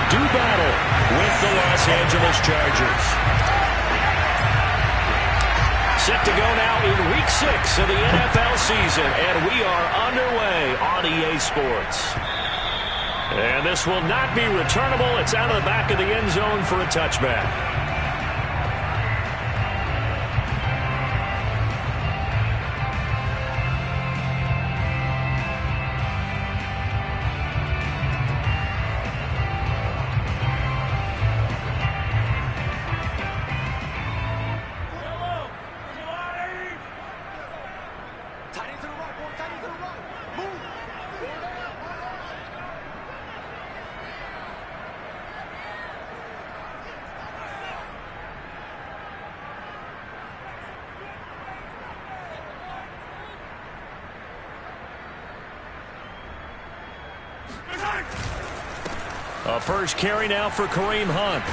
do battle with the Los Angeles Chargers. Set to go now in Week 6 of the NFL season, and we are underway on EA Sports. And this will not be returnable. It's out of the back of the end zone for a touchback. A first carry now for Kareem Hunt.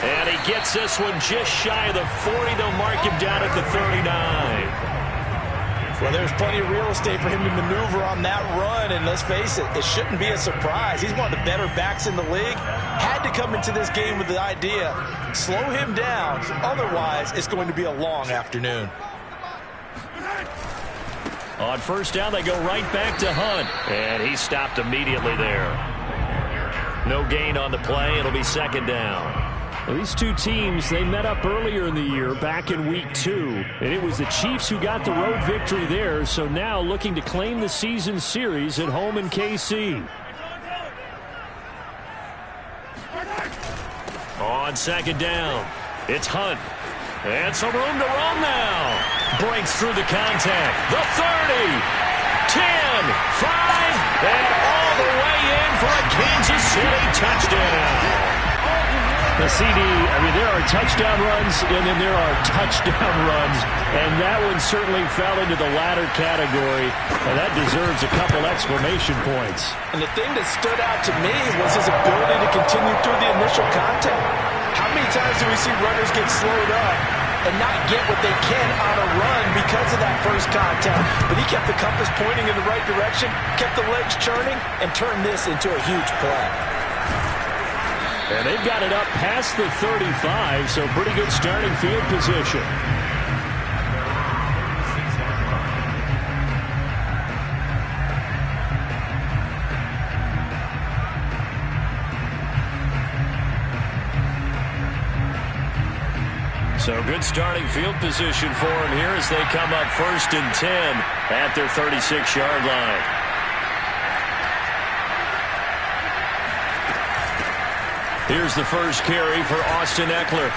And he gets this one just shy of the 40. They'll mark him down at the 39. Well, there's plenty of real estate for him to maneuver on that run. And let's face it, it shouldn't be a surprise. He's one of the better backs in the league. Had to come into this game with the idea, slow him down. Otherwise, it's going to be a long afternoon. On first down, they go right back to Hunt. And he stopped immediately there. No gain on the play. It'll be second down. Well, these two teams, they met up earlier in the year back in Week 2. And it was the Chiefs who got the road victory there. So now looking to claim the season series at home in KC. On second down, it's Hunt. And some room to run now. Breaks through the contact. The 30, 10, 5, and all the way in for a Kansas City touchdown. The CD, I mean, there are touchdown runs, and then there are touchdown runs, and that one certainly fell into the latter category, and that deserves a couple exclamation points. And the thing that stood out to me was his ability to continue through the initial contact. How many times do we see runners get slowed up and not get what they can on a run because of that first contact? But he kept the compass pointing in the right direction, kept the legs churning, and turned this into a huge play. And they've got it up past the 35, so pretty good starting field position. So good starting field position for him here as they come up first and 10 at their 36-yard line. Here's the first carry for Austin Eckler.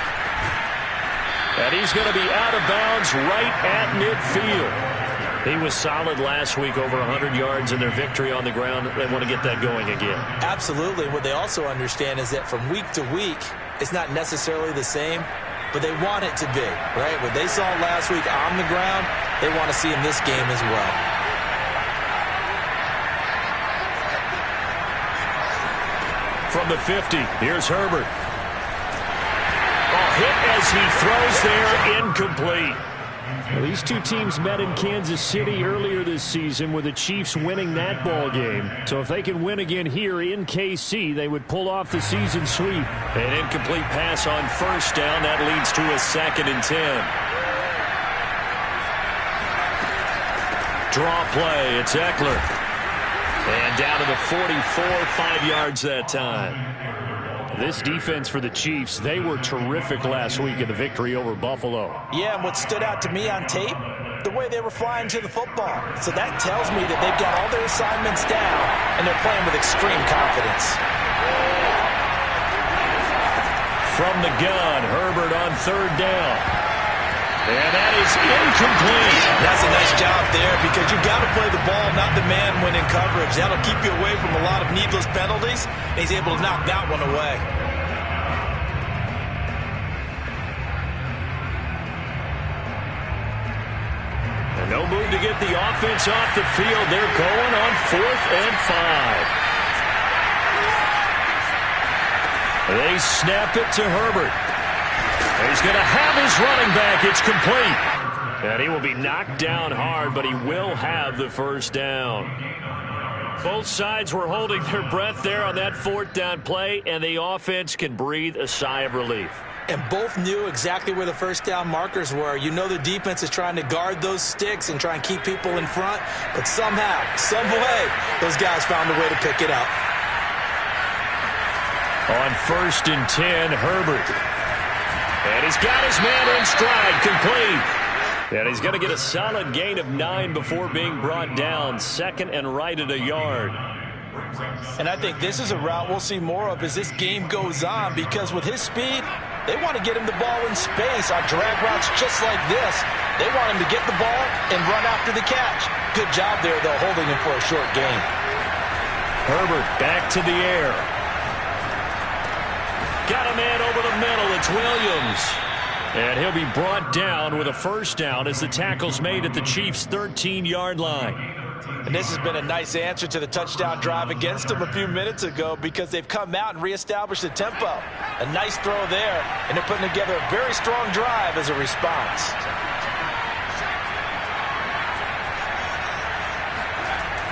And he's going to be out of bounds right at midfield. He was solid last week, over 100 yards in their victory on the ground. They want to get that going again. Absolutely. What they also understand is that from week to week, it's not necessarily the same, but they want it to be, right? What they saw last week on the ground, they want to see in this game as well. From the 50, here's Herbert. Hit as he throws there, incomplete. Well, these two teams met in Kansas City earlier this season with the Chiefs winning that ball game. So if they can win again here in KC, they would pull off the season sweep. An incomplete pass on first down. That leads to a second and 10. Draw play. It's Eckler. And down to the 44, 5 yards that time. This defense for the Chiefs, they were terrific last week in the victory over Buffalo. Yeah, and what stood out to me on tape, the way they were flying to the football. So that tells me that they've got all their assignments down, and they're playing with extreme confidence. From the gun, Herbert on third down. And that is incomplete. That's a nice job there because you've got to play the ball, not the man when in coverage. That'll keep you away from a lot of needless penalties. And he's able to knock that one away. And no move to get the offense off the field. They're going on 4th and 5. They snap it to Herbert. He's going to have his running back. It's complete. And he will be knocked down hard, but he will have the first down. Both sides were holding their breath there on that fourth down play, and the offense can breathe a sigh of relief. And both knew exactly where the first down markers were. You know the defense is trying to guard those sticks and try and keep people in front, but somehow, some way, those guys found a way to pick it up. On 1st and 10, Herbert. And he's got his man in stride, complete. And he's going to get a solid gain of 9 before being brought down. 2nd and right at a yard. And I think this is a route we'll see more of as this game goes on, because with his speed, they want to get him the ball in space on drag routes just like this. They want him to get the ball and run after the catch. Good job there, though, holding him for a short gain. Herbert back to the air. Got a man over the middle. It's Williams. And he'll be brought down with a first down as the tackle's made at the Chiefs' 13-yard line. And this has been a nice answer to the touchdown drive against them a few minutes ago, because they've come out and reestablished the tempo. A nice throw there, and they're putting together a very strong drive as a response.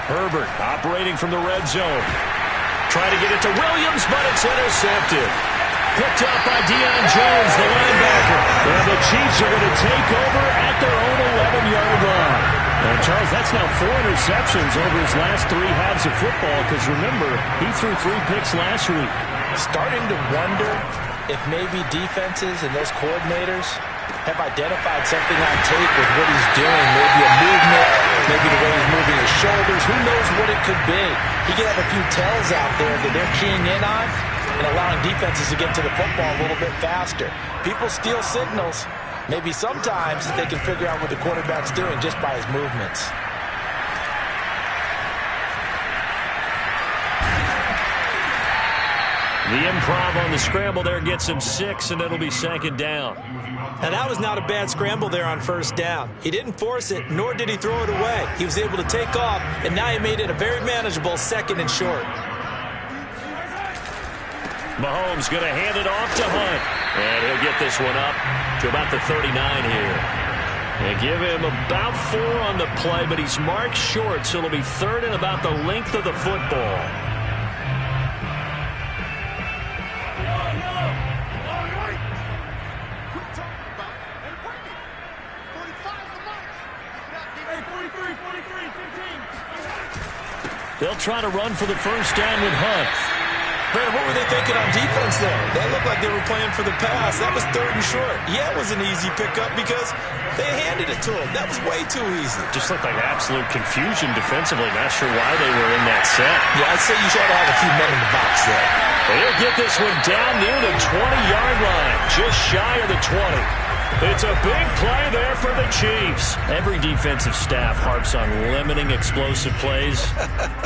Herbert operating from the red zone. Trying to get it to Williams, but it's intercepted. Picked up by Deion Jones, the linebacker. And the Chiefs are going to take over at their own 11-yard line. And, Charles, that's now 4 interceptions over his last 3 halves of football, because, remember, he threw 3 picks last week. Starting to wonder if maybe defenses and those coordinators have identified something on tape with what he's doing. Maybe a movement, maybe the way he's moving his shoulders. Who knows what it could be? He could have a few tells out there that they're keying in on and allowing defenses to get to the football a little bit faster. People steal signals. Maybe sometimes they can figure out what the quarterback's doing just by his movements. The improv on the scramble there gets him 6, and it'll be 2nd down. Now, that was not a bad scramble there on first down. He didn't force it, nor did he throw it away. He was able to take off, and now he made it a very manageable 2nd and short. Mahomes going to hand it off to Hunt. And he'll get this one up to about the 39 here. They give him about 4 on the play, but he's marked short, so it'll be 3rd and about the length of the football. They'll try to run for the first down with Hunt. Brandon, what were they thinking on defense there? That looked like they were playing for the pass. That was 3rd and short. Yeah, it was an easy pickup because they handed it to him. That was way too easy. Just looked like absolute confusion defensively. Not sure why they were in that set. Yeah, I'd say you should have a few men in the box there. And he'll get this one down near the 20-yard line, just shy of the 20. It's a big play there for the Chiefs. Every defensive staff harps on limiting explosive plays.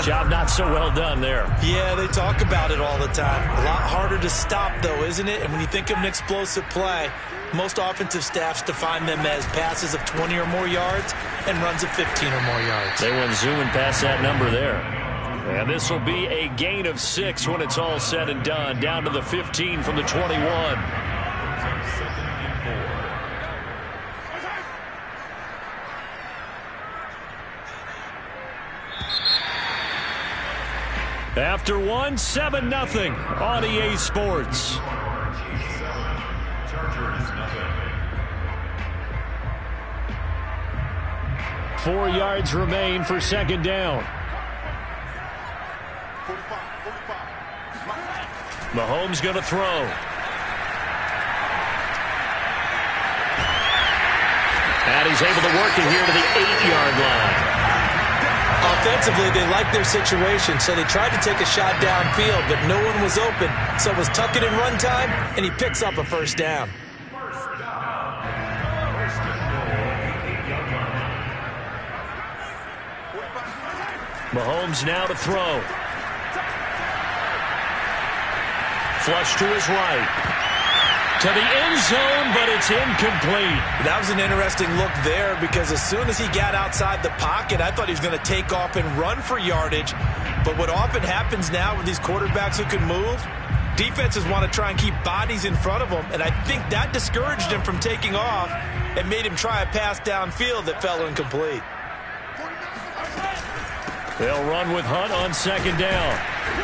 Job not so well done there. Yeah, they talk about it all the time. A lot harder to stop, though, isn't it? And when you think of an explosive play, most offensive staffs define them as passes of 20 or more yards and runs of 15 or more yards. They went zooming past that number there. And this will be a gain of 6 when it's all said and done. Down to the 15 from the 21. After 1, 7-0 on EA Sports. Four yards remain for 2nd down. Mahomes going to throw. And he's able to work it here to the 8-yard line. Offensively, they liked their situation, so they tried to take a shot downfield, but no one was open. So it was tuck it in run time, and he picks up a first down. Mahomes now to throw. Flush to his right. To the end zone, but it's incomplete. That was an interesting look there because as soon as he got outside the pocket, I thought he was going to take off and run for yardage. But what often happens now with these quarterbacks who can move, defenses want to try and keep bodies in front of them, and I think that discouraged him from taking off and made him try a pass downfield that fell incomplete. They'll run with Hunt on second down.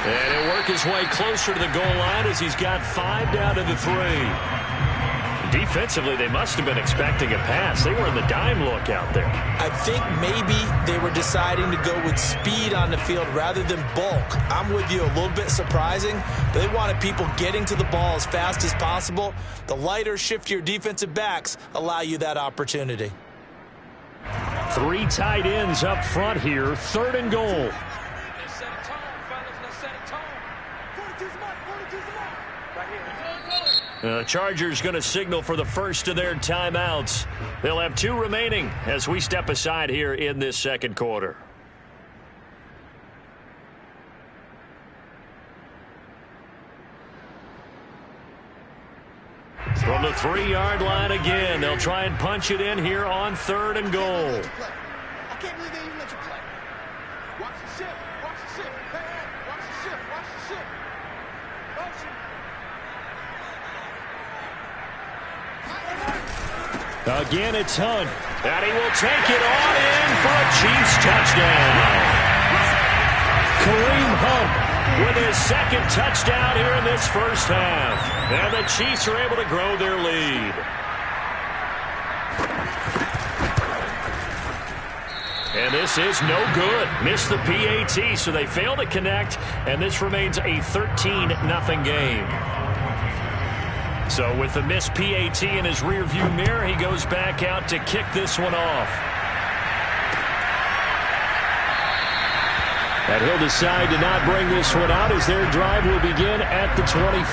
And he'll work his way closer to the goal line as he's got 5 down to the 3. Defensively, they must have been expecting a pass. They were in the dime look out there. I think maybe they were deciding to go with speed on the field rather than bulk. I'm with you, a little bit surprising, but they wanted people getting to the ball as fast as possible. The lighter, shiftier defensive backs allow you that opportunity. 3 tight ends up front here, 3rd and goal. The Chargers going to signal for the first of their timeouts. They'll have 2 remaining as we step aside here in this second quarter. From the 3-yard line again, they'll try and punch it in here on 3rd and goal. I can't believe they even let you play. Watch the shift. Watch the shift. Hey, watch the shift. Watch the shift. Again, it's Hunt. And he will take it on in for a Chiefs touchdown. Kareem Hunt with his 2nd touchdown here in this first half. And the Chiefs are able to grow their lead. And this is no good. Missed the PAT, so they fail to connect, and this remains a 13-0 game. So with the missed PAT in his rearview mirror, he goes back out to kick this one off. And he'll decide to not bring this one out as their drive will begin at the 25.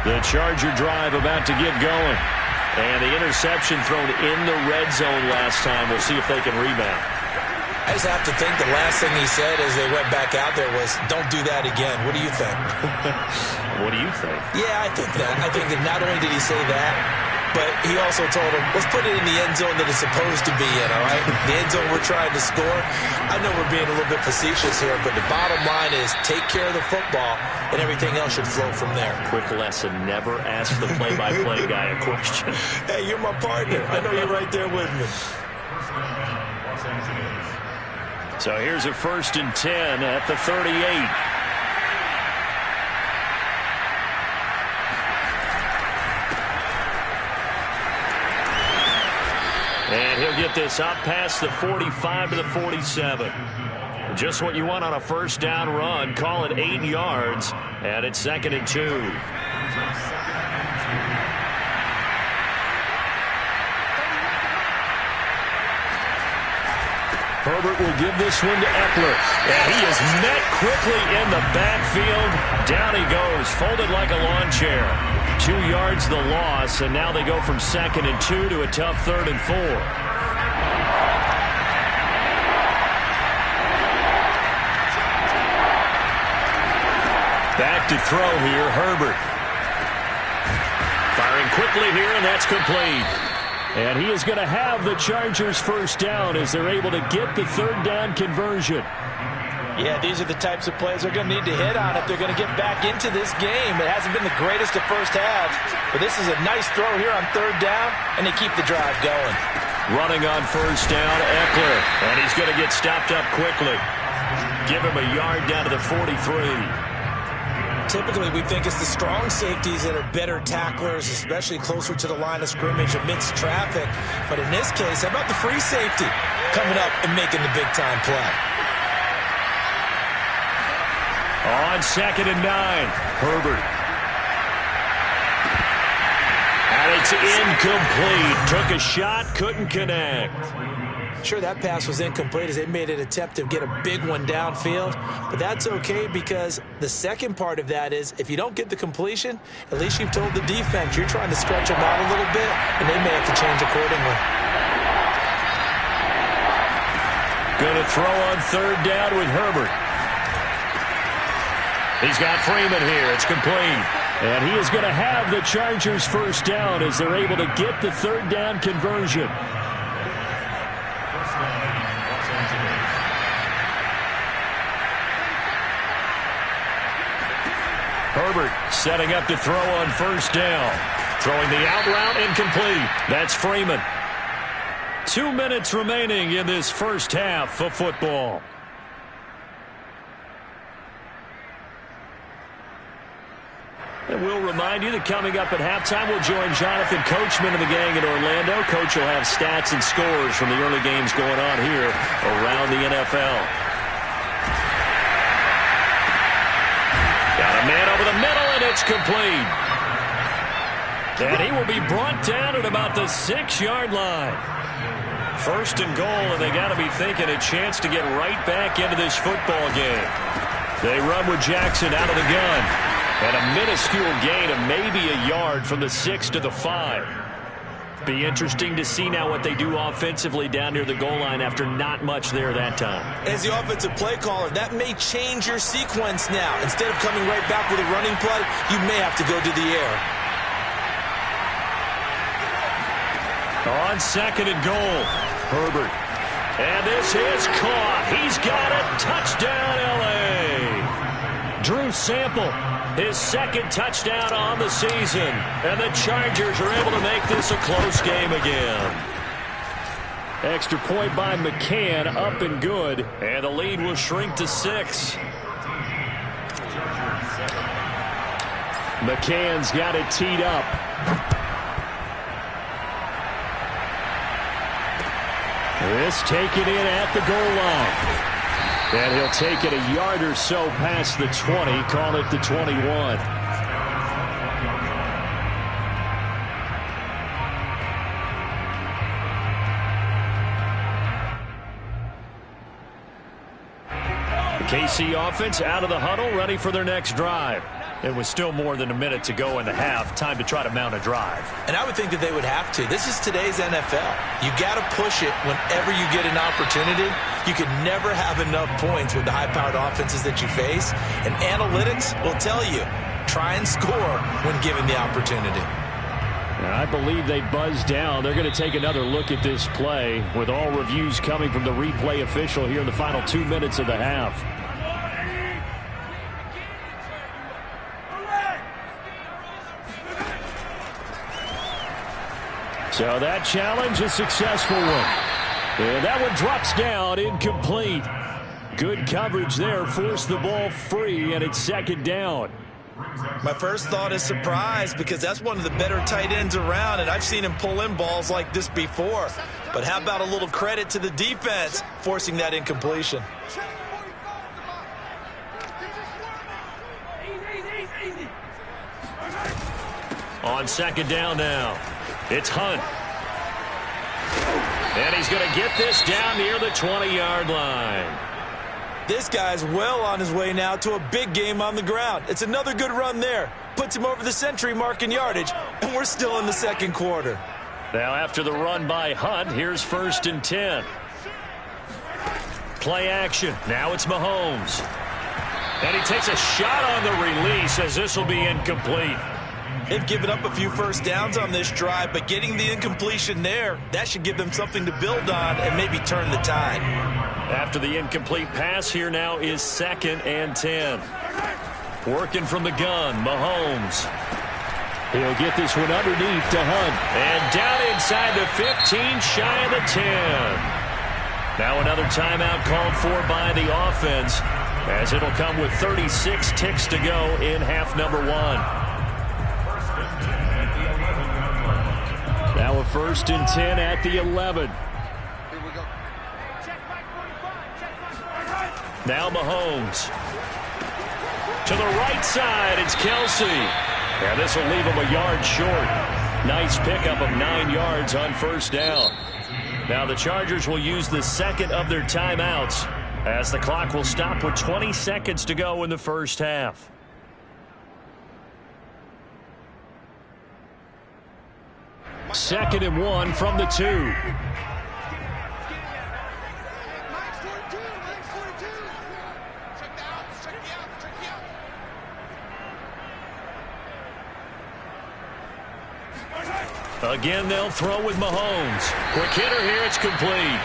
The Charger drive about to get going. And the interception thrown in the red zone last time. We'll see if they can rebound. I just have to think the last thing he said as they went back out there was, don't do that again. What do you think? What do you think? Yeah, I think that. I think that not only did he say that, but he also told him, let's put it in the end zone that it's supposed to be in, all right? The end zone we're trying to score. I know we're being a little bit facetious here, but the bottom line is take care of the football, and everything else should flow from there. Quick lesson, never ask the play-by-play guy a question. Hey, you're my partner. I know you're right there with me. So here's a 1st and 10 at the 38. And he'll get this up past the 45 to the 47. Just what you want on a 1st down run. Call it 8 yards, and it's 2nd and 2. Herbert will give this one to Eckler. And he is met quickly in the backfield. Down he goes, folded like a lawn chair. 2 yards the loss, and now they go from 2nd and 2 to a tough 3rd and 4. Back to throw here, Herbert. Firing quickly here, and that's complete. And he is going to have the Chargers 1st down as they're able to get the 3rd down conversion. Yeah, these are the types of plays they're going to need to hit on if they're going to get back into this game. It hasn't been the greatest of first halves, but this is a nice throw here on 3rd down, and they keep the drive going. Running on 1st down, Eckler, and he's going to get stopped up quickly. Give him a yard down to the 43. Typically, we think it's the strong safeties that are better tacklers, especially closer to the line of scrimmage amidst traffic. But in this case, how about the free safety coming up and making the big-time play? On 2nd and 9, Herbert. And it's incomplete. Took a shot, couldn't connect. Sure, that pass was incomplete as they made an attempt to get a big one downfield, but that's okay because the second part of that is if you don't get the completion, at least you've told the defense you're trying to stretch them out a little bit, and they may have to change accordingly. Going to throw on 3rd down with Herbert. He's got Freeman here. It's complete. And he is going to have the Chargers 1st down as they're able to get the 3rd down conversion. Herbert Herbert setting up to throw on first down. Throwing the out route incomplete. That's Freeman. 2 minutes remaining in this first half of football. And we'll remind you that coming up at halftime, we'll join Jonathan Coachman and the gang in Orlando. Coach will have stats and scores from the early games going on here around the NFL. Got a man over the middle, and it's complete. And he will be brought down at about the 6-yard line. First and goal, and they got to be thinking a chance to get right back into this football game. They run with Jackson out of the gun. And a minuscule gain of maybe a yard from the 6 to the 5. Be interesting to see now what they do offensively down near the goal line after not much there that time. As the offensive play caller, that may change your sequence now. Instead of coming right back with a running play, you may have to go to the air. On second and goal, Herbert. And this is caught. He's got it. Touchdown, L.A. Drew Sample. His second touchdown on the season. And the Chargers are able to make this a close game again. Extra point by McCann, up and good. And the lead will shrink to 6. McCann's got it teed up. This taken in at the goal line. And he'll take it a yard or so past the 20, call it the 21. The KC offense out of the huddle, ready for their next drive. It was still more than a minute to go in the half. Time to try to mount a drive. And I would think that they would have to. This is today's NFL. You got to push it whenever you get an opportunity. You can never have enough points with the high-powered offenses that you face. And analytics will tell you, try and score when given the opportunity. I believe they buzzed down. They're going to take another look at this play with all reviews coming from the replay official here in the final 2 minutes of the half. So that challenge, a successful one. And that one drops down, incomplete. Good coverage there, forced the ball free, and it's second down. My first thought is surprise, because that's one of the better tight ends around, and I've seen him pull in balls like this before. But how about a little credit to the defense forcing that incompletion? On second down now, it's Hunt. And he's going to get this down near the 20-yard line. This guy's well on his way now to a big game on the ground. It's another good run there. Puts him over the century mark in yardage, and we're still in the second quarter. Now after the run by Hunt, here's 1st and 10. Play action. Now it's Mahomes. And he takes a shot on the release as this will be incomplete. They've given up a few first downs on this drive, but getting the incompletion there, that should give them something to build on and maybe turn the tide. After the incomplete pass, here now is 2nd and 10. Working from the gun, Mahomes. He'll get this one underneath to Hunt. And down inside the 15, shy of the 10. Now another timeout called for by the offense, as it'll come with 36 ticks to go in half number 1. Now a 1st and 10 at the 11. Here we go. Now Mahomes. To the right side, it's Kelsey. And this will leave him a yard short. Nice pickup of 9 yards on first down. Now the Chargers will use the second of their timeouts, as the clock will stop with 20 seconds to go in the first half. Second and 1 from the 2. Again, they'll throw with Mahomes. Quick hitter here, it's complete.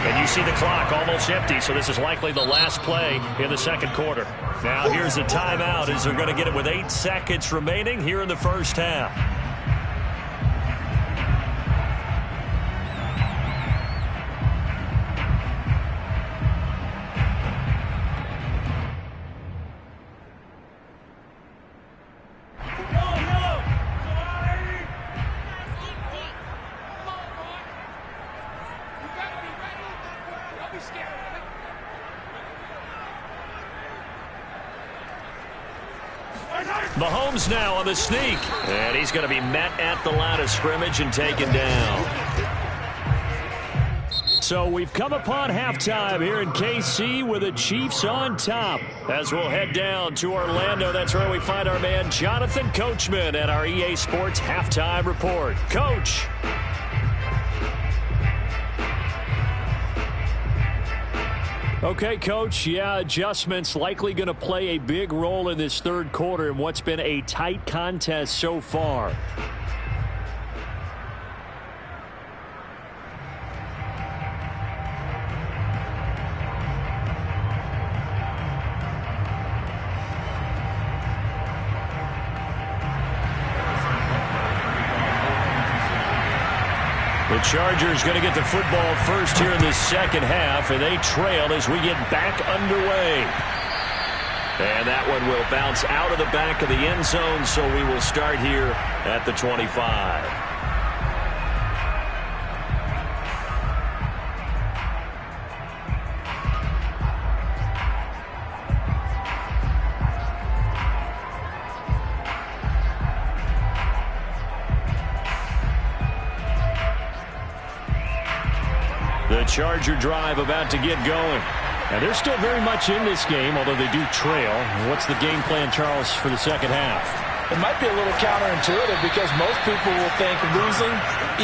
And you see the clock almost empty, so this is likely the last play in the second quarter. Now here's a timeout as they're going to get it with 8 seconds remaining here in the first half. Mahomes now on the sneak. And he's going to be met at the line of scrimmage and taken down. So we've come upon halftime here in KC with the Chiefs on top. As we'll head down to Orlando, that's where we find our man Jonathan Coachman at our EA Sports Halftime Report. Coach. Okay, Coach, yeah, adjustments likely going to play a big role in this third quarter in what's been a tight contest so far. The Chargers going to get the football first here in the second half, and they trail as we get back underway. And that one will bounce out of the back of the end zone, so we will start here at the 25. The Charger drive about to get going. And they're still very much in this game, although they do trail. What's the game plan, Charles, for the second half? It might be a little counterintuitive because most people will think losing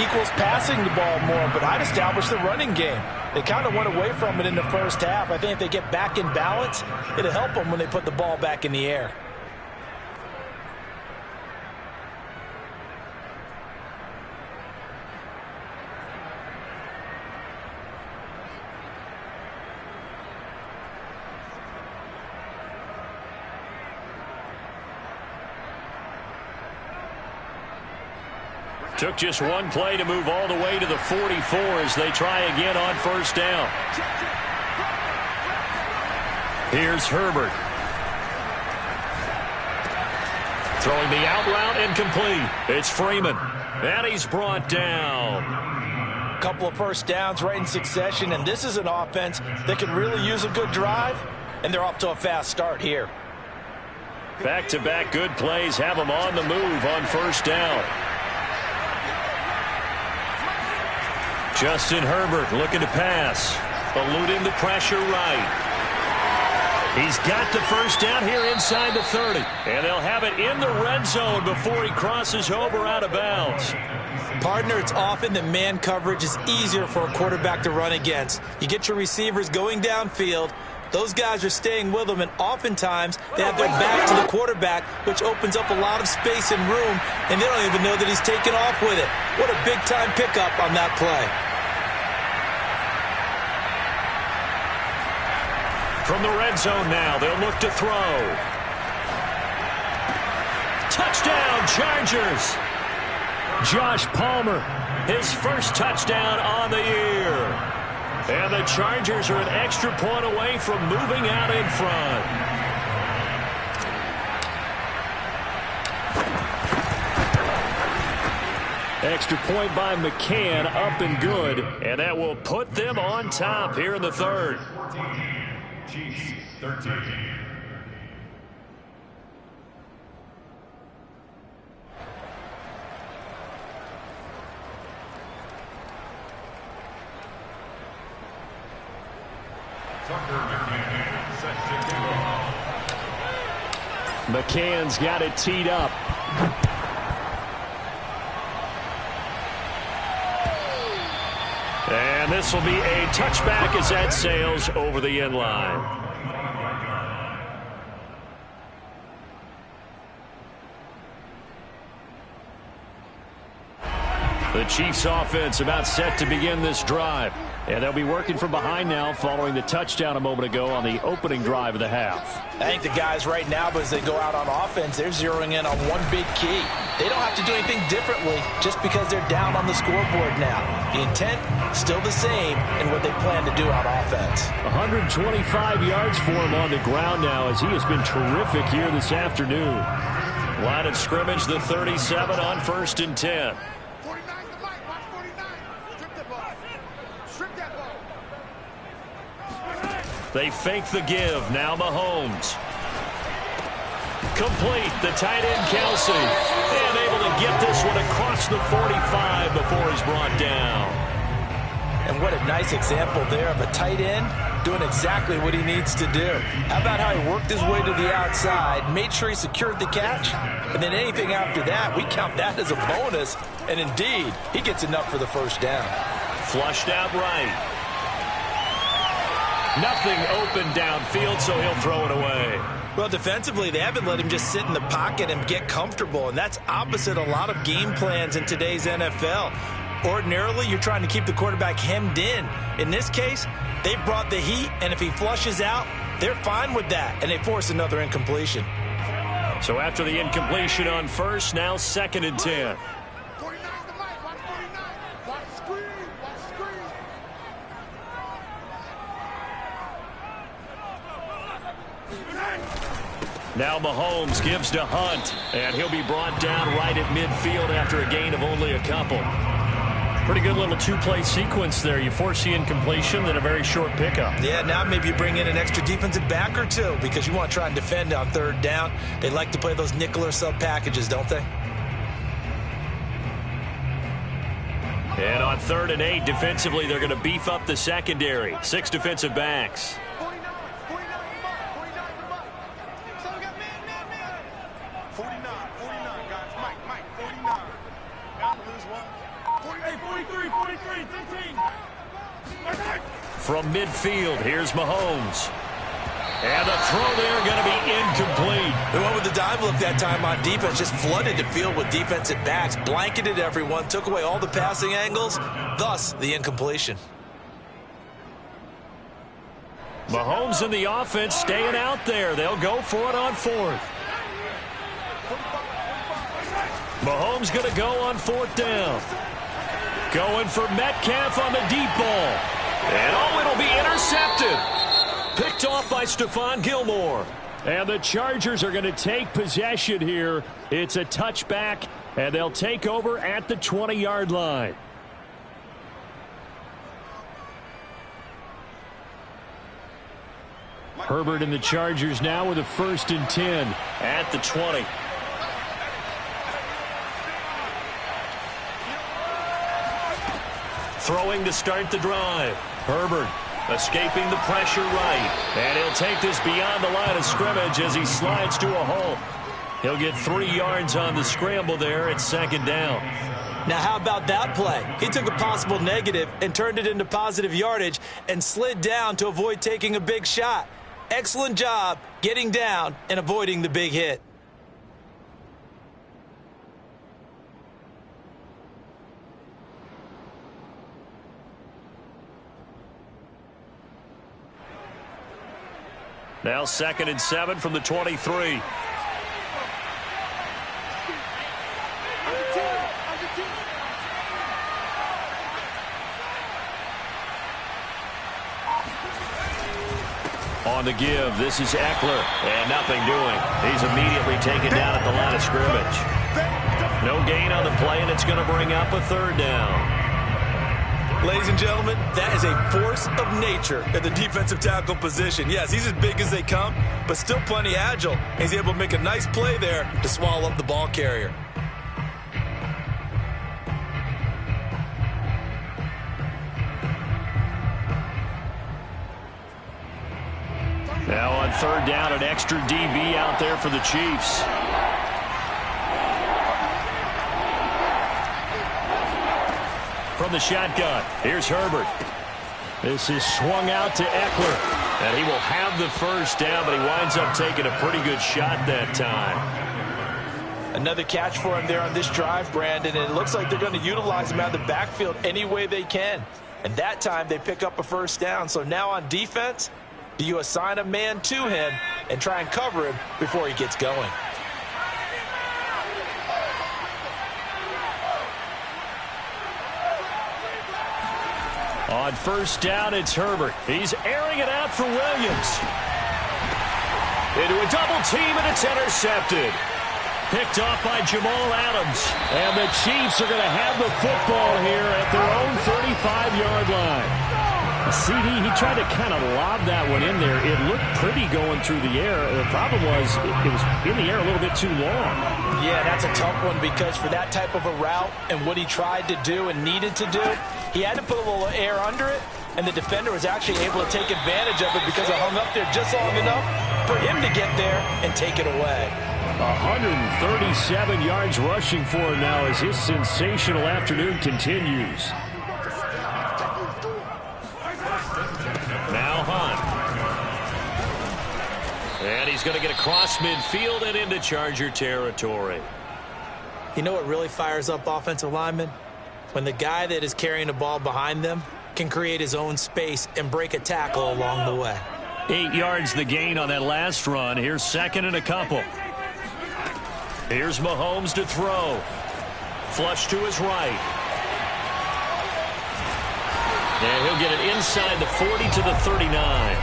equals passing the ball more, but I'd establish the running game. They kind of went away from it in the first half. I think if they get back in balance, it'll help them when they put the ball back in the air. Took just one play to move all the way to the 44 as they try again on first down. Here's Herbert. Throwing the out route incomplete. It's Freeman. And he's brought down. A couple of first downs right in succession, and this is an offense that can really use a good drive, and they're off to a fast start here. Back-to-back good plays have them on the move on first down. Justin Herbert looking to pass. Eluding the pressure right. He's got the first down here inside the 30. And they'll have it in the red zone before he crosses over out of bounds. Partner, it's often that man coverage is easier for a quarterback to run against. You get your receivers going downfield. Those guys are staying with them, and oftentimes they have their back to the quarterback, which opens up a lot of space and room, and they don't even know that he's taken off with it. What a big-time pickup on that play. From the red zone now, they'll look to throw. Touchdown, Chargers. Josh Palmer, his first touchdown on the year. And the Chargers are an extra point away from moving out in front. Extra point by McCann, up and good. And that will put them on top here in the third. Chiefs 13. McCann's got it teed up. And this will be a touchback as that sails over the end line. The Chiefs offense about set to begin this drive. And they'll be working from behind now following the touchdown a moment ago on the opening drive of the half. I think the guys right now, as they go out on offense, they're zeroing in on one big key. They don't have to do anything differently just because they're down on the scoreboard now. The intent, still the same in what they plan to do on offense. 125 yards for him on the ground now as he has been terrific here this afternoon. Line of scrimmage, the 37 on 1st and 10. 49 to Mike. Watch 49. Strip that ball. Strip that ball. They fake the give. Now Mahomes. Complete. The tight end, Kelsey. And able to get this one across the 45 before he's brought down. And what a nice example there of a tight end doing exactly what he needs to do. How about how he worked his way to the outside, made sure he secured the catch, and then anything after that, we count that as a bonus. And indeed, he gets enough for the first down. Flushed out right. Nothing open downfield, so he'll throw it away. Well, defensively, they haven't let him just sit in the pocket and get comfortable, and that's opposite a lot of game plans in today's NFL. Ordinarily, you're trying to keep the quarterback hemmed in. In this case, they brought the heat, and if he flushes out, they're fine with that, and they force another incompletion. So after the incompletion on first, now 2nd and 10. 49 to Mike. Watch 49. Watch screen. Watch screen. Now Mahomes gives to Hunt, and he'll be brought down right at midfield after a gain of only a couple. Pretty good little two-play sequence there. You force the incompletion, then a very short pickup. Yeah, now maybe you bring in an extra defensive back or two because you want to try and defend on 3rd down. They like to play those nickel or sub packages, don't they? And on 3rd and 8, defensively, they're going to beef up the secondary. 6 defensive backs. 49. 49 to Mike. 49 to Mike. So we got man. 49. 49, guys. Mike. 49. Down to lose one. 48. 43. 15. From midfield, here's Mahomes. And the throw there going to be incomplete. They went with the dive look that time on defense, just flooded the field with defensive backs, blanketed everyone, took away all the passing angles, thus the incompletion. Mahomes and the offense staying out there. They'll go for it on 4th. Mahomes going to go on 4th down. Going for Metcalf on the deep ball. And it'll be intercepted. Picked off by Stephon Gilmore. And the Chargers are going to take possession here. It's a touchback, and they'll take over at the 20-yard line. Herbert and the Chargers now with a 1st and 10 at the 20. Throwing to start the drive. Herbert escaping the pressure right. And he'll take this beyond the line of scrimmage as he slides to a hole. He'll get 3 yards on the scramble there at 2nd down. Now, how about that play? He took a possible negative and turned it into positive yardage and slid down to avoid taking a big shot. Excellent job getting down and avoiding the big hit. Now 2nd and 7 from the 23. On the give, this is Eckler, and nothing doing. He's immediately taken down at the line of scrimmage. No gain on the play, and it's going to bring up a 3rd down. Ladies and gentlemen, that is a force of nature at the defensive tackle position. Yes, he's as big as they come, but still plenty agile. He's able to make a nice play there to swallow up the ball carrier. Now on 3rd down, an extra DB out there for the Chiefs. From the shotgun, here's Herbert. This is swung out to Eckler. And he will have the 1st down, but he winds up taking a pretty good shot that time. Another catch for him there on this drive, Brandon, and it looks like they're going to utilize him out of the backfield any way they can. And that time they pick up a first down. So now on defense, do you assign a man to him and try and cover him before he gets going? On first down, it's Herbert. He's airing it out for Williams. Into a double team, and it's intercepted. Picked off by Jamal Adams. And the Chiefs are going to have the football here at their own 35-yard line. CD, he tried to kind of lob that one in there. It looked pretty going through the air. The problem was it was in the air a little bit too long. Yeah, that's a tough one because for that type of a route and what he tried to do and needed to do, he had to put a little air under it, and the defender was actually able to take advantage of it because it hung up there just long enough for him to get there and take it away. 137 yards rushing for him now as his sensational afternoon continues. Now Hunt. And he's going to get across midfield and into Charger territory. You know what really fires up offensive linemen? When the guy that is carrying the ball behind them can create his own space and break a tackle along the way. 8 yards the gain on that last run. Here's second and a couple. Here's Mahomes to throw. Flush to his right. And he'll get it inside the 40 to the 39.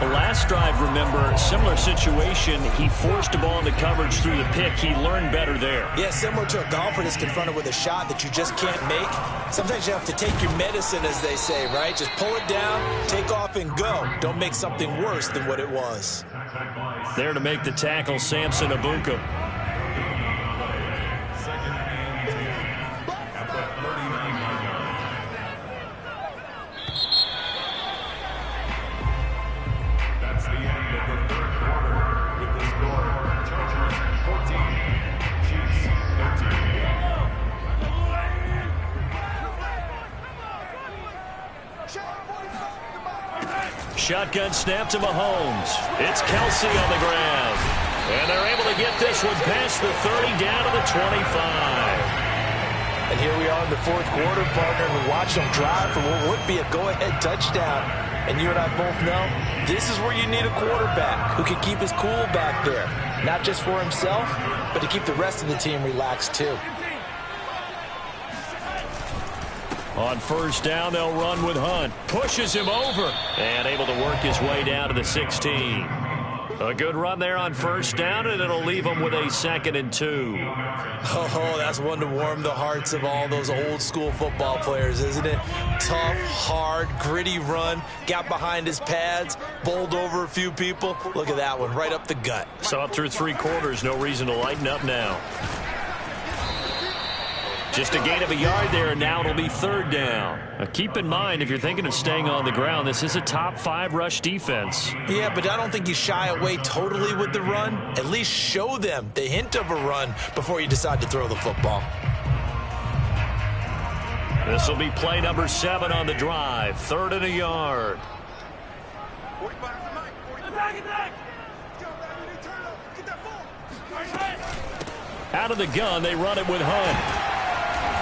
The last drive, remember, similar situation. He forced the ball into coverage through the pick. He learned better there. Yeah, similar to a golfer that's confronted with a shot that you just can't make. Sometimes you have to take your medicine, as they say, right? Just pull it down, take off, and go. Don't make something worse than what it was. There to make the tackle, Samson Abuka. Shotgun snap to Mahomes. It's Kelsey on the ground. And they're able to get this one past the 30 down to the 25. And here we are in the fourth quarter, partner. We watched them drive for what would be a go-ahead touchdown. And you and I both know this is where you need a quarterback who can keep his cool back there. Not just for himself, but to keep the rest of the team relaxed too. On first down, they'll run with Hunt. Pushes him over. And able to work his way down to the 16. A good run there on first down, and it'll leave him with a 2nd and 2. Oh, that's one to warm the hearts of all those old-school football players, isn't it? Tough, hard, gritty run. Got behind his pads, bowled over a few people. Look at that one, right up the gut. Saw it through 3 quarters. No reason to lighten up now. Just a gain of a yard there, and now it'll be 3rd down. Now keep in mind, if you're thinking of staying on the ground, this is a top 5 rush defense. Yeah, but I don't think you shy away totally with the run. At least show them the hint of a run before you decide to throw the football. This will be play number 7 on the drive. 3rd and a yard. Out of the gun, they run it with Hunt.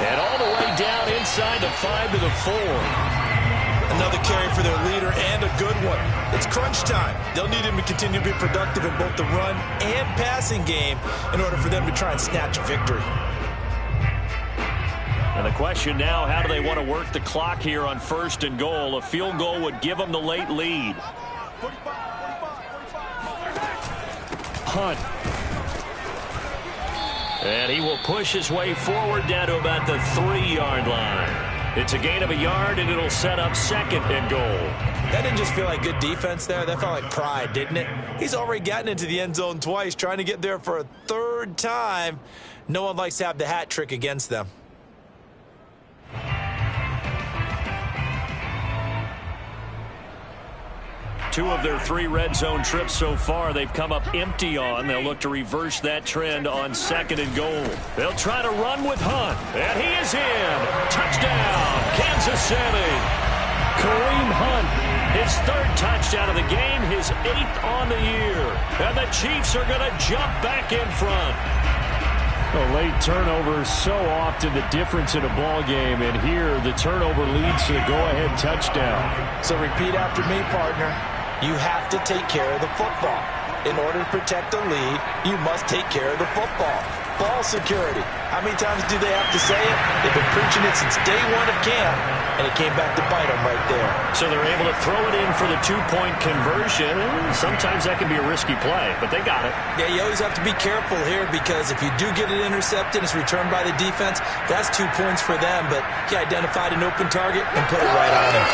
And all the way down inside the 5 to the 4. Another carry for their leader and a good one. It's crunch time. They'll need him to continue to be productive in both the run and passing game in order for them to try and snatch a victory. And the question now, how do they want to work the clock here on 1st and goal? A field goal would give them the late lead. Hunt. And he will push his way forward down to about the 3-yard line. It's a gain of a yard, and it'll set up 2nd and goal. That didn't just feel like good defense there. That felt like pride, didn't it? He's already gotten into the end zone twice, trying to get there for a 3rd time. No one likes to have the hat trick against them. Two of their 3 red zone trips so far, they've come up empty on. They'll look to reverse that trend on 2nd and goal. They'll try to run with Hunt. And he is in. Touchdown, Kansas City. Kareem Hunt, his 3rd touchdown of the game, his 8th on the year. And the Chiefs are going to jump back in front. A late turnover is so often the difference in a ball game, and here the turnover leads to the go-ahead touchdown. So repeat after me, partner. You have to take care of the football. In order to protect the lead, you must take care of the football. Ball security. How many times do they have to say it? They've been preaching it since day one of camp, and it came back to bite them right there. So they're able to throw it in for the two-point conversion. Sometimes that can be a risky play, but they got it. Yeah, you always have to be careful here because if you do get it intercepted, it's returned by the defense, that's 2 points for them, but he identified an open target and put it right on him.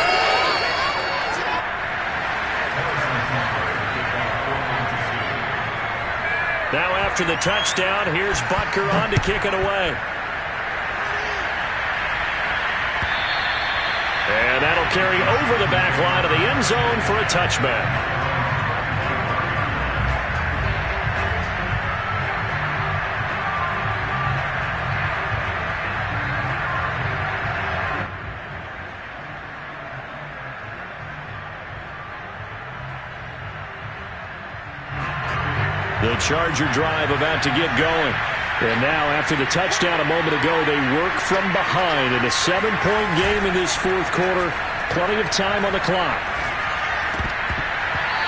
Now after the touchdown, here's Butker on to kick it away. And that'll carry over the back line of the end zone for a touchback. The Charger drive about to get going. And now, after the touchdown a moment ago, they work from behind in a 7-point game in this fourth quarter. Plenty of time on the clock.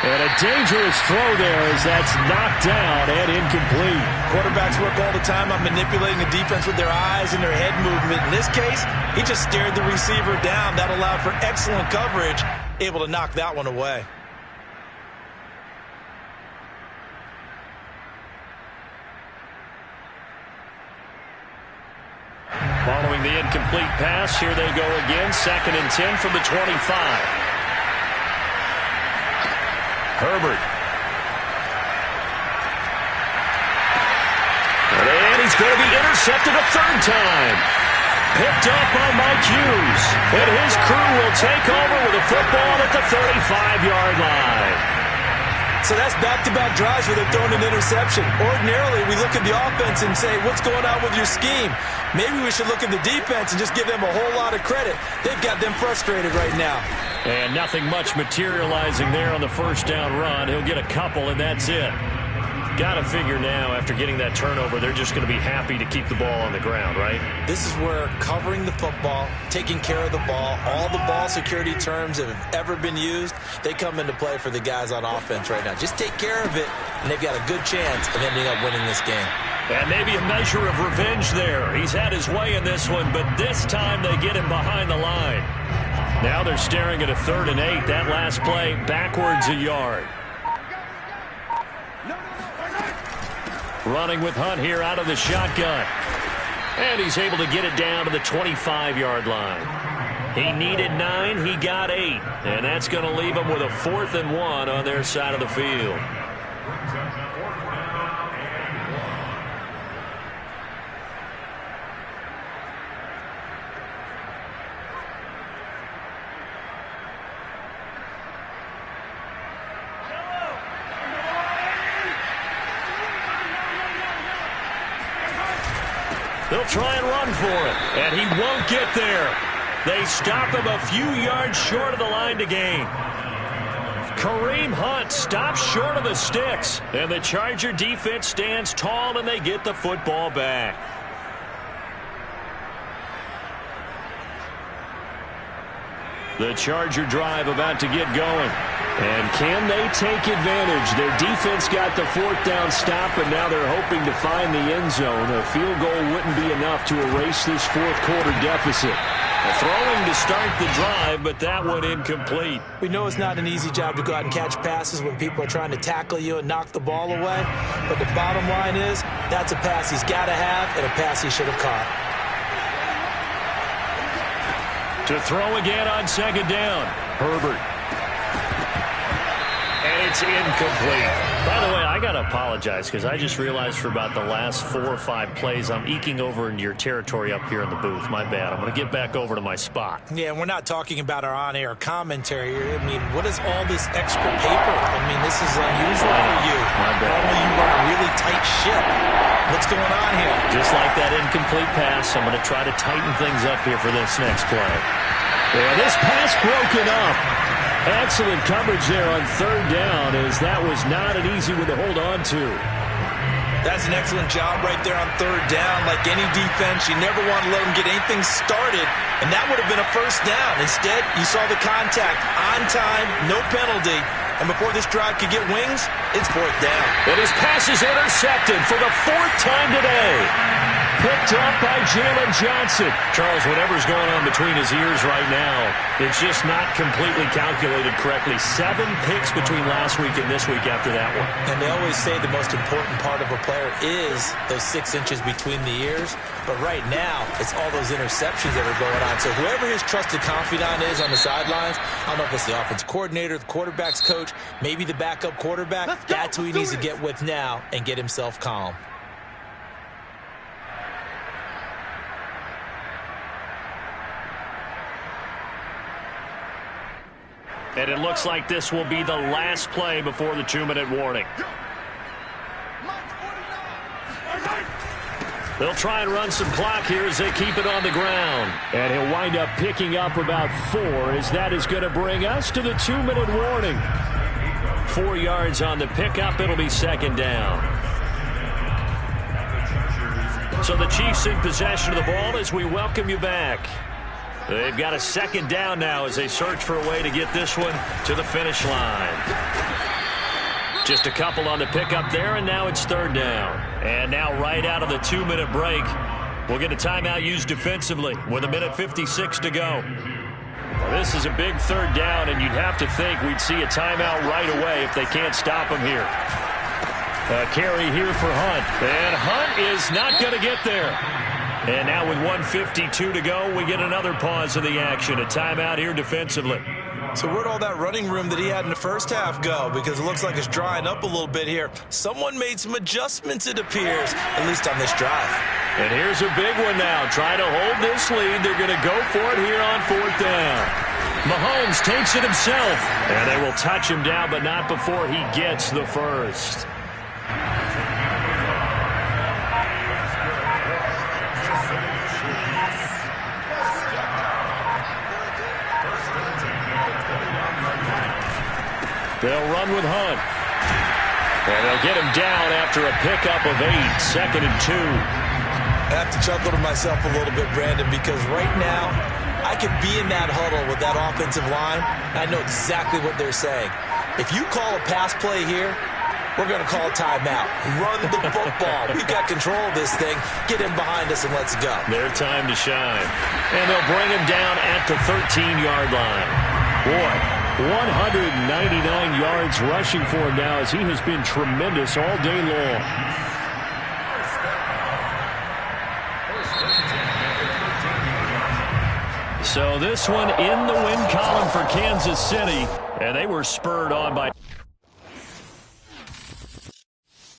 And a dangerous throw there as that's knocked down and incomplete. Quarterbacks work all the time on manipulating the defense with their eyes and their head movement. In this case, he just stared the receiver down. That allowed for excellent coverage, able to knock that one away. Following the incomplete pass, here they go again. 2nd and 10 from the 25. Herbert. And he's going to be intercepted a third time. Picked up by Mike Hughes. And his crew will take over with a football at the 35-yard line. So that's back-to-back drives where they're throwing an interception. Ordinarily, we look at the offense and say, what's going on with your scheme? Maybe we should look at the defense and just give them a whole lot of credit. They've got them frustrated right now. And nothing much materializing there on the first down run. He'll get a couple, and that's it. Got to figure now, after getting that turnover, they're just going to be happy to keep the ball on the ground, right? This is where covering the football, taking care of the ball, all the ball security terms that have ever been used, they come into play for the guys on offense right now. Just take care of it, and they've got a good chance of ending up winning this game. And maybe a measure of revenge there. He's had his way in this one, but this time they get him behind the line. Now they're staring at a 3rd and 8. That last play, backwards a yard. Running with Hunt here out of the shotgun. And he's able to get it down to the 25-yard line. He needed 9, he got 8. And that's going to leave him with a 4th and 1 on their side of the field. They'll try and run for it, and he won't get there. They stop him a few yards short of the line to gain. Kareem Hunt stops short of the sticks, and the Charger defense stands tall, and they get the football back. The Charger drive about to get going. And can they take advantage? Their defense got the 4th down stop, and now they're hoping to find the end zone. A field goal wouldn't be enough to erase this fourth quarter deficit. Throwing to start the drive, but that one incomplete. We know it's not an easy job to go out and catch passes when people are trying to tackle you and knock the ball away. But the bottom line is, that's a pass he's got to have and a pass he should have caught. To throw again on 2nd down. Herbert. And it's incomplete. By the way, I got to apologize because I just realized for about the last 4 or 5 plays, I'm eking over into your territory up here in the booth. My bad. I'm going to get back over to my spot. Yeah, we're not talking about our on-air commentary here. I mean, what is all this extra paper? I mean, this is unusual for you. My bad. Normally you run a really tight ship. What's going on here? Just like that incomplete pass, I'm going to try to tighten things up here for this next play. And this pass broken up. Excellent coverage there on 3rd down, as that was not an easy one to hold on to. That's an excellent job right there on third down. Like any defense, you never want to let them get anything started, and that would have been a first down. Instead, you saw the contact on time, no penalty, and before this drive could get wings, it's fourth down. And his pass is intercepted for the fourth time today. Picked up by Jalen Johnson. Charles, whatever's going on between his ears right now, it's just not completely calculated correctly. 7 picks between last week and this week after that one. And they always say the most important part of a player is those 6 inches between the ears. But right now, it's all those interceptions that are going on. So whoever his trusted confidant is on the sidelines, I don't know if it's the offense coordinator, the quarterback's coach, maybe the backup quarterback, that's who he needs to get with now and get himself calm. And it looks like this will be the last play before the 2-minute warning. They'll try and run some clock here as they keep it on the ground. And he'll wind up picking up about 4, as that is going to bring us to the 2-minute warning. 4 yards on the pickup. It'll be second down. So the Chiefs in possession of the ball as we welcome you back. They've got a second down now as they search for a way to get this one to the finish line. Just a couple on the pickup there, and now it's third down. And now right out of the 2-minute break, we'll get a timeout used defensively with 1:56 to go. This is a big third down, and you'd have to think we'd see a timeout right away if they can't stop him here. A carry here for Hunt. And Hunt is not going to get there. And now with 1:52 to go, we get another pause of the action. A timeout here defensively. So where'd all that running room that he had in the first half go? Because it looks like it's drying up a little bit here. Someone made some adjustments, it appears, at least on this drive. And here's a big one now. Trying to hold this lead. They're going to go for it here on fourth down. Mahomes takes it himself. And they will touch him down, but not before he gets the first. They'll run with Hunt. And they'll get him down after a pickup of 8, second and 2. I have to chuckle to myself a little bit, Brandon, because right now I could be in that huddle with that offensive line, and I know exactly what they're saying. If you call a pass play here, we're going to call a timeout. Run the football. We've got control of this thing. Get him behind us and let's go. Their time to shine. And they'll bring him down at the 13-yard line. Boy, 199 yards rushing for him now as he has been tremendous all day long. So this one in the win column for Kansas City, and they were spurred on by